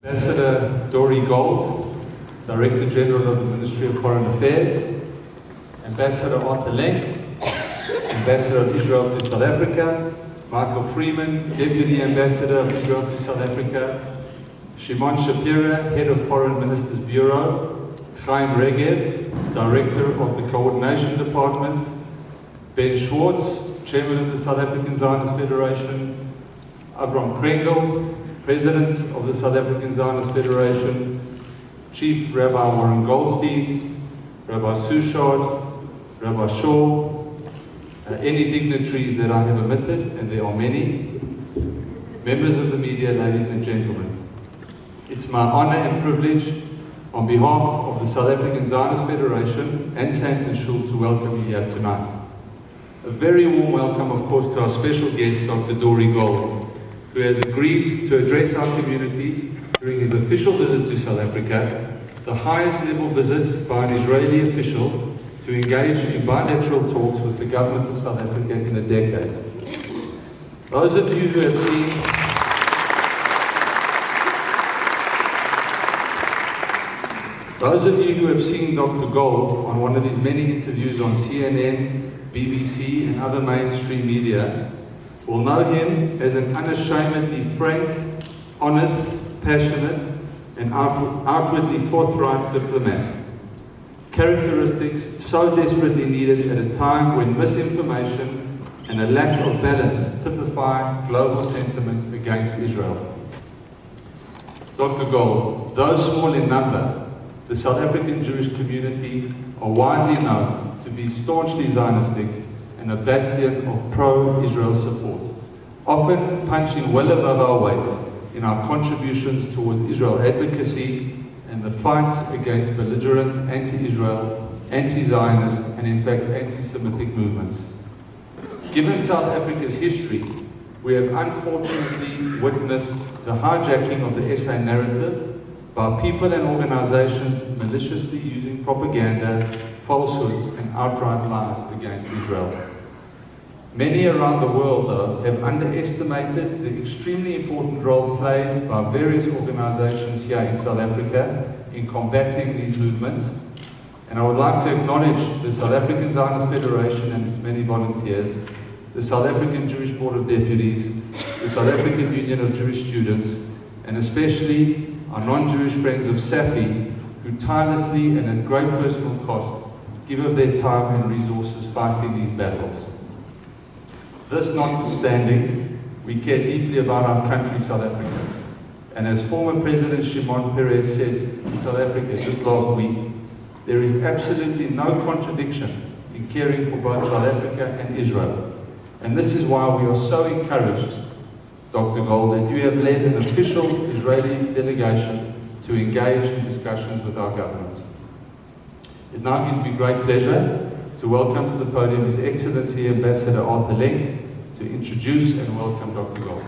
Ambassador Dore, Director General of the Ministry of Foreign Affairs, Ambassador Arthur Lenk, Ambassador of Israel to South Africa, Michael Freeman, Deputy Ambassador of Israel to South Africa, Shimon Shapira, Head of Foreign Ministers Bureau, Chaim Regev, Director of the Coordination Department, Ben Schwartz, Chairman of the South African Zionist Federation, Avram Krenkel, President of the South African Zionist Federation, Chief Rabbi Warren Goldstein, Rabbi Sushard, Rabbi Shaw, any dignitaries that I have omitted, and there are many, members of the media, ladies and gentlemen. It's my honor and privilege on behalf of the South African Zionist Federation and Saint Shul to welcome you here tonight. A very warm welcome, of course, to our special guest, Dr. Dore, who has agreed to address our community during his official visit to South Africa, the highest level visit by an Israeli official to engage in bilateral talks with the government of South Africa in a decade. Those of you who have seen Dr. Gold on one of his many interviews on CNN, BBC and other mainstream media will know him as an unashamedly frank, honest, passionate and outwardly forthright diplomat. Characteristics so desperately needed at a time when misinformation and a lack of balance typify global sentiment against Israel. Dr. Gold, though small in number, the South African Jewish community are widely known to be staunchly Zionistic and a bastion of pro-Israel support, often punching well above our weight in our contributions towards Israel advocacy and the fights against belligerent anti-Israel, anti-Zionist, and in fact anti-Semitic movements. Given South Africa's history, we have unfortunately witnessed the hijacking of the SA narrative by people and organizations maliciously using propaganda, falsehoods, and outright lies against Israel. Many around the world, though, have underestimated the extremely important role played by various organizations here in South Africa in combating these movements. And I would like to acknowledge the South African Zionist Federation and its many volunteers, the South African Jewish Board of Deputies, the South African Union of Jewish Students, and especially our non-Jewish friends of SAFI, who tirelessly and at great personal cost give of their time and resources fighting these battles. This notwithstanding, we care deeply about our country, South Africa. And as former President Shimon Peres said in South Africa just last week, there is absolutely no contradiction in caring for both South Africa and Israel. And this is why we are so encouraged, Dr. Gold, that you have led an official Israeli delegation to engage in discussions with our government. It now gives me great pleasure to welcome to the podium His Excellency Ambassador Arthur Lenk to introduce and welcome Dr. Gold.